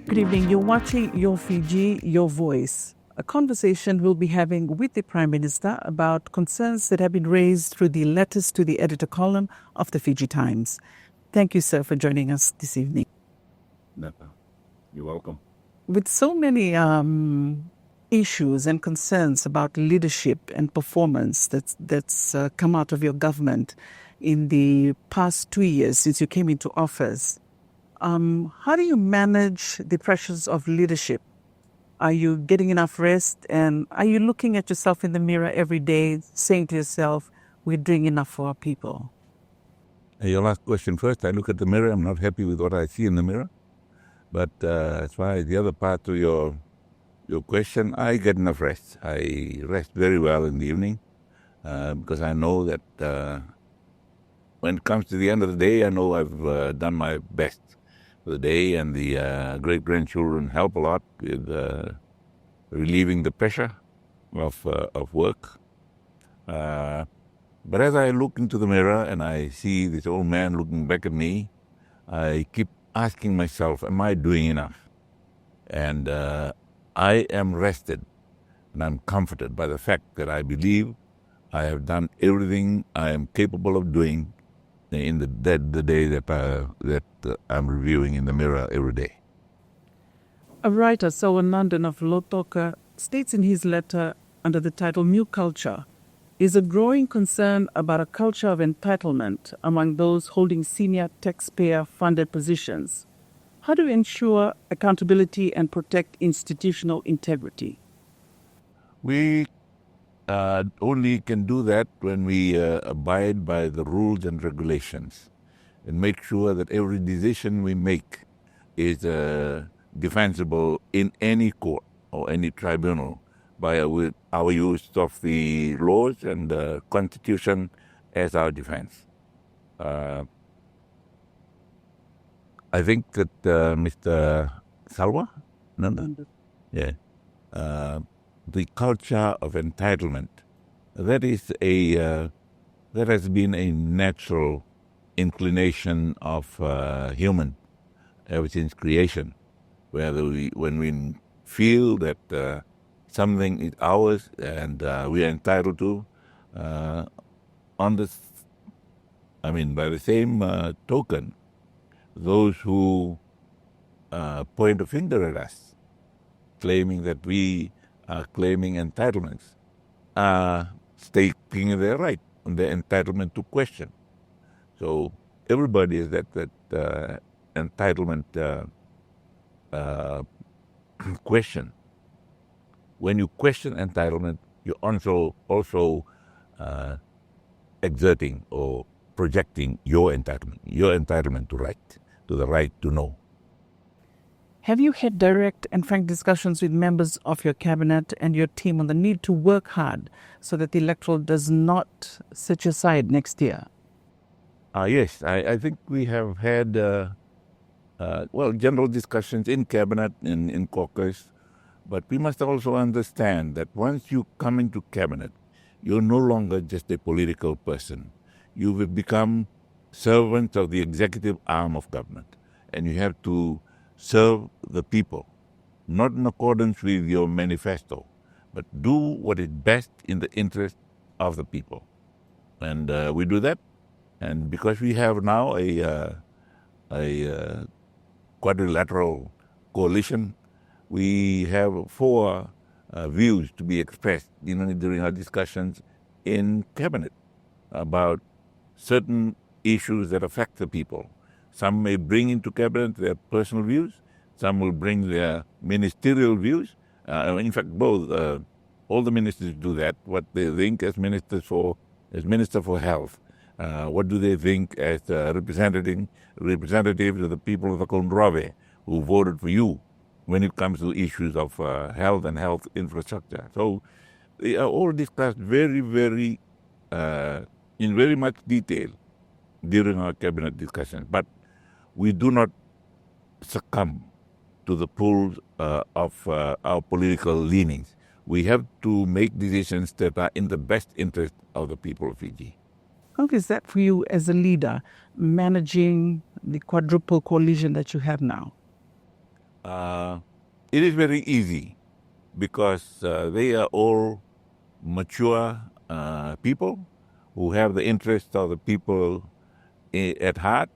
Good evening. You're watching Your Fiji, Your Voice, a conversation we'll be having with the Prime Minister about concerns that have been raised through the letters to the editor column of the Fiji Times. Thank you, sir, for joining us this evening. You're welcome. With so many issues and concerns about leadership and performance that's come out of your government in the past 2 years since you came into office, how do you manage the pressures of leadership? Are you getting enough rest? And are you looking at yourself in the mirror every day, saying to yourself, we're doing enough for our people? Your last question first. I look at the mirror. I'm not happy with what I see in the mirror. But as far as the other part of your question, I get enough rest. I rest very well in the evening because I know that when it comes to the end of the day, I know I've done my best for the day, and the great-grandchildren help a lot with relieving the pressure of work. But as I look into the mirror and I see this old man looking back at me, I keep asking myself, am I doing enough? And I am rested and I'm comforted by the fact that I believe I have done everything I am capable of doing in the day that I'm reviewing in the mirror every day. A writer, Sawanandan of Lotoka, states in his letter under the title New Culture, is a growing concern about a culture of entitlement among those holding senior taxpayer-funded positions. How do you ensure accountability and protect institutional integrity? We only can do that when we abide by the rules and regulations and make sure that every decision we make is defensible in any court or any tribunal by our use of the laws and the Constitution as our defense. I think that Mr. Salwa, yeah, the culture of entitlement, that has been a natural inclination of human ever since creation, when we feel that something is ours and we are entitled to, by the same token, those who point a finger at us, claiming that we are claiming entitlements, are staking their right on their entitlement to question. So everybody is at that entitlement question. When you question entitlement, you're also exerting or projecting your entitlement to the right to know. Have you had direct and frank discussions with members of your cabinet and your team on the need to work hard so that the electorate does not set you aside next year? Yes, I think we have had general discussions in cabinet, in caucus, but we must also understand that once you come into cabinet, you're no longer just a political person. You will become servants of the executive arm of government, and you have to serve the people, not in accordance with your manifesto, but do what is best in the interest of the people. And we do that. And because we have now a quadrilateral coalition, we have four views to be expressed during our discussions in cabinet about certain issues that affect the people. Some may bring into cabinet their personal views. Some will bring their ministerial views. In fact, both. All the ministers do that. What they think as Minister for Health. What do they think as representatives of the people of the Kondrave who voted for you when it comes to issues of health and health infrastructure? So they are all discussed very, very in very much detail during our cabinet discussions. But we do not succumb to the pull of our political leanings. We have to make decisions that are in the best interest of the people of Fiji. How is that for you as a leader, managing the quadruple coalition that you have now? It is very easy because they are all mature people who have the interests of the people at heart,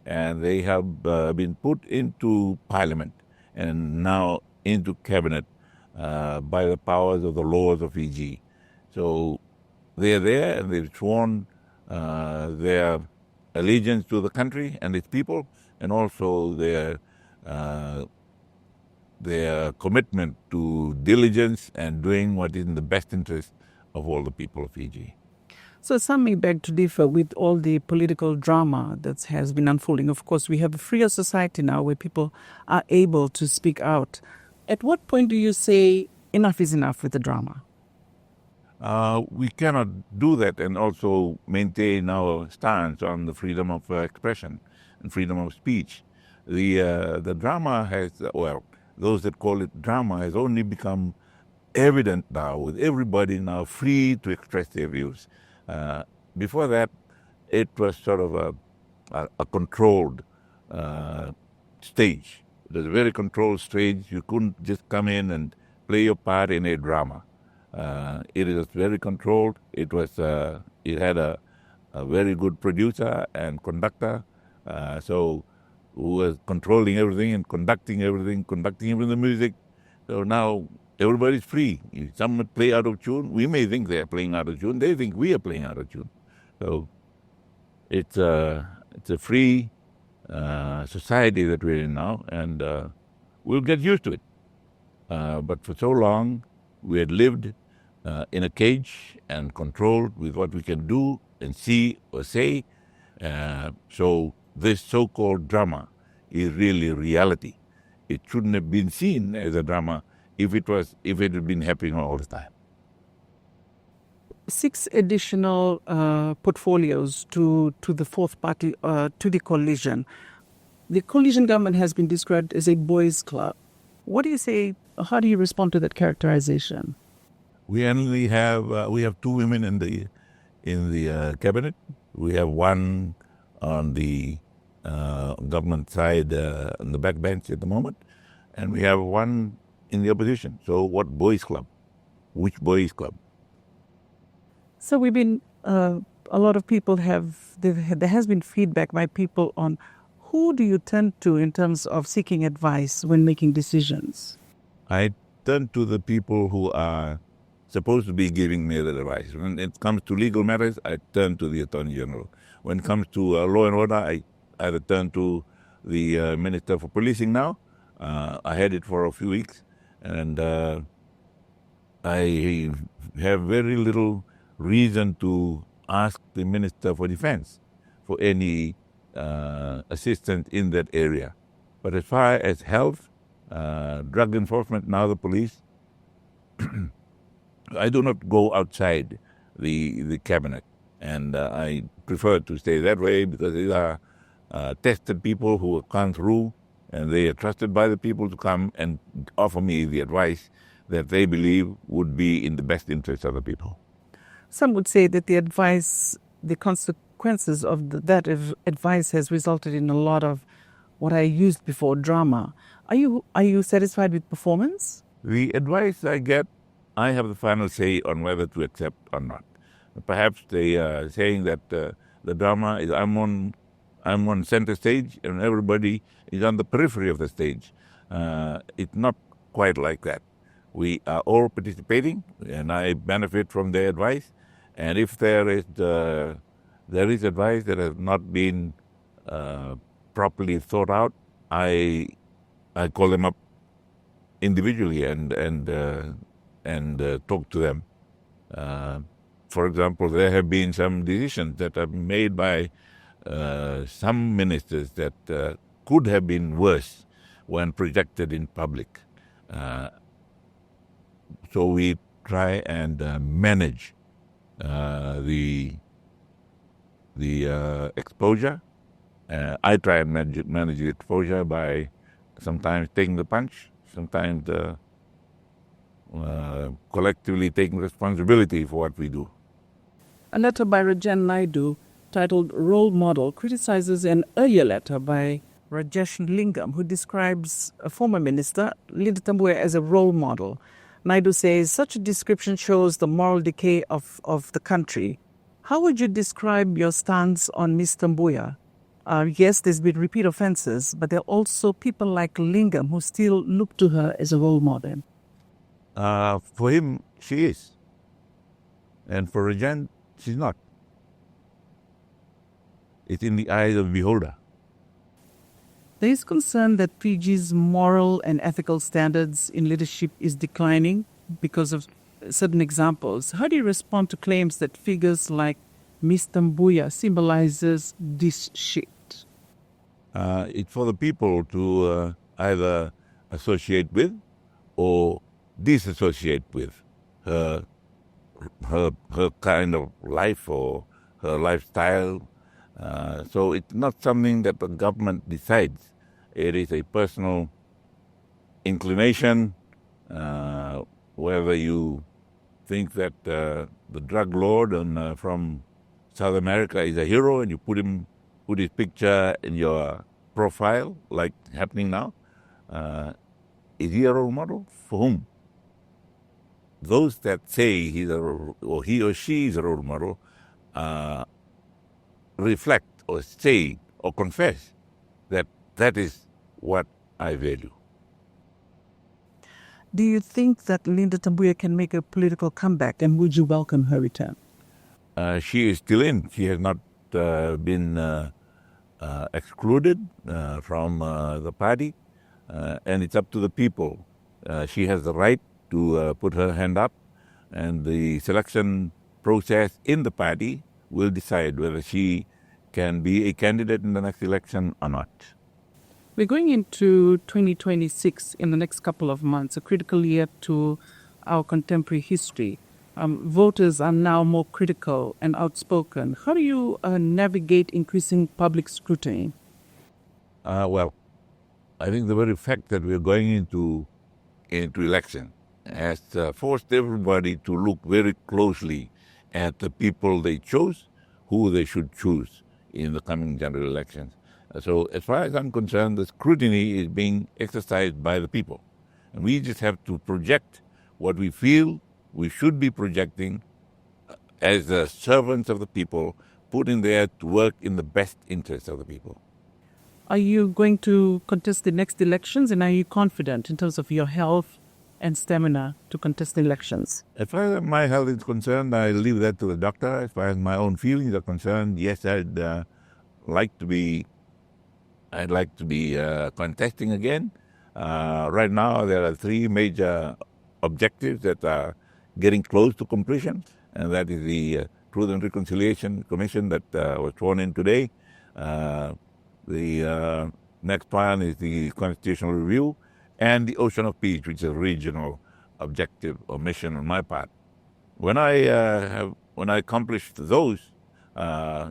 and they have been put into parliament and now into cabinet by the powers of the laws of Fiji. So they are there and they've sworn their allegiance to the country and its people, and also uh, their commitment to diligence and doing what is in the best interest of all the people of Fiji. So some may beg to differ with all the political drama that has been unfolding. Of course, we have a freer society now where people are able to speak out. At what point do you say enough is enough with the drama? We cannot do that and also maintain our stance on the freedom of expression and freedom of speech. The drama has, well, those that call it drama has only become evident now, with everybody now free to express their views. Before that, it was sort of a controlled stage. It was a very controlled stage. You couldn't just come in and play your part in a drama. It is very controlled. It had a very good producer and conductor, so who was controlling everything and conducting everything, conducting even the music. So now everybody's free. If someone play out of tune, we may think they're playing out of tune. They think we are playing out of tune. So it's a free society that we're in now, and we'll get used to it. But for so long, we had lived in a cage and controlled with what we can do and see or say. So this so-called drama is really reality. It shouldn't have been seen as a drama if it had been happening all the time. 6 additional portfolios to the fourth party, to the coalition. The coalition government has been described as a boys' club. What do you say? How do you respond to that characterization? We only have 2 women in the cabinet. We have one on the government side on the backbench at the moment, and we have one in the opposition. So what boys' club? Which boys' club? So we've been, a lot of people there has been feedback by people on who do you turn to in terms of seeking advice when making decisions? I turn to the people who are supposed to be giving me the advice. When it comes to legal matters, I turn to the Attorney General. When it comes to law and order, I either turn to the Minister for Policing now. I had it for a few weeks, and I have very little reason to ask the Minister for Defense for any assistance in that area. But as far as health, drug enforcement, now the police, I do not go outside the cabinet, and I prefer to stay that way because these are tested people who have gone through, and they are trusted by the people to come and offer me the advice that they believe would be in the best interest of the people. Some would say that the consequences of that advice has resulted in a lot of what I used before, drama. Are you satisfied with performance? The advice I get, I have the final say on whether to accept or not. Perhaps they are saying that the drama is I'm on center stage and everybody is on the periphery of the stage. It's not quite like that. We are all participating, and I benefit from their advice. And if there is advice that has not been properly thought out, I call them up individually and talk to them. For example, there have been some decisions that are made by some ministers that could have been worse when projected in public. So we try and manage the exposure. I try and manage the exposure by sometimes taking the punch, sometimes collectively taking responsibility for what we do. A letter by Rajan Naidu titled Role Model criticizes an earlier letter by Rajesh Lingam, who describes a former minister, Linda Tambwe, as a role model. Naidu says such a description shows the moral decay of the country. How would you describe your stance on Ms. Tambuya? Yes, there's been repeat offenses, but there are also people like Lingam who still look to her as a role model. For him, she is. And for Rajan, she's not. It's in the eyes of the beholder. There is concern that Fiji's moral and ethical standards in leadership is declining because of certain examples. How do you respond to claims that figures like Ms. Tambuya symbolizes this shift? It's for the people to either associate with or disassociate with her kind of life or her lifestyle. So it's not something that the government decides. It is a personal inclination, whether you think that the drug lord from South America is a hero and you put his picture in your profile, like happening now. Is he a role model? For whom? Those that say he or she is a role model reflect or say or confess that is what I value. Do you think that Linda Tambuya can make a political comeback, and would you welcome her return? She is still in. She has not been excluded from the party, and it's up to the people. She has the right to put her hand up, and the selection process in the party will decide whether she can be a candidate in the next election or not. We're going into 2026 in the next couple of months, a critical year to our contemporary history. Voters are now more critical and outspoken. How do you navigate increasing public scrutiny? Well, I think the very fact that we're going into election has forced everybody to look very closely at the people they chose, who they should choose in the coming general elections. So as far as I'm concerned, the scrutiny is being exercised by the people. And we just have to project what we feel we should be projecting as the servants of the people, put in there to work in the best interest of the people. Are you going to contest the next elections, and are you confident in terms of your health and stamina to contest the elections? As far as my health is concerned, I leave that to the doctor. As far as my own feelings are concerned, yes, I'd like to be contesting again. Right now, there are three major objectives that are getting close to completion, and that is the Truth and Reconciliation Commission that was sworn in today. The next one is the Constitutional Review, and the Ocean of Peace, which is a regional objective or mission on my part. When I accomplish those,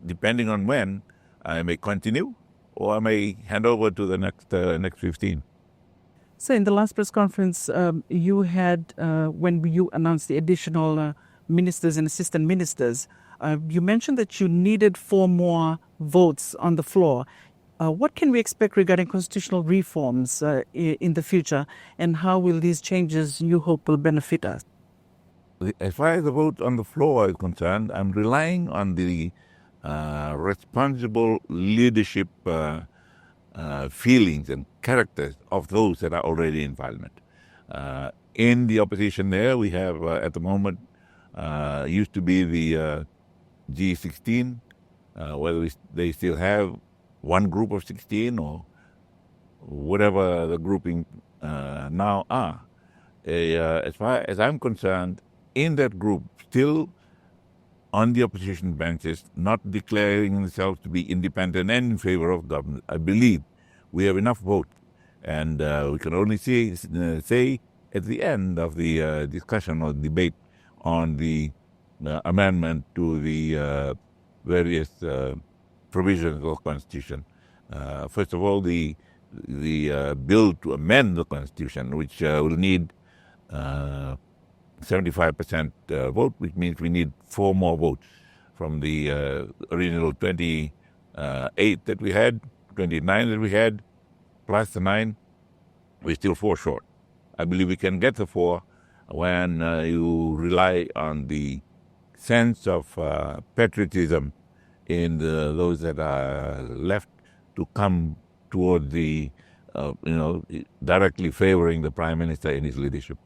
depending on when, I may continue or I may hand over to the next 15. So in the last press conference you had, when you announced the additional ministers and assistant ministers, you mentioned that you needed 4 more votes on the floor. What can we expect regarding constitutional reforms in the future, and how will these changes, you hope, will benefit us? As far as the vote on the floor is concerned, I'm relying on the responsible leadership feelings and characters of those that are already in Parliament. In the opposition there, we have at the moment, used to be the G16, whether they still have one group of 16 or whatever the grouping now are. As far as I'm concerned, in that group, still on the opposition benches, not declaring themselves to be independent and in favor of government, I believe we have enough votes. And we can only say at the end of the discussion or debate on the amendment to the various provisions of the Constitution. First of all, the bill to amend the Constitution, which will need 75% vote, which means we need 4 more votes from the original 28 that we had, 29 that we had, plus the 9, we're still 4 short. I believe we can get the 4 when you rely on the sense of patriotism in those that are left to come toward the, directly favoring the Prime Minister in his leadership.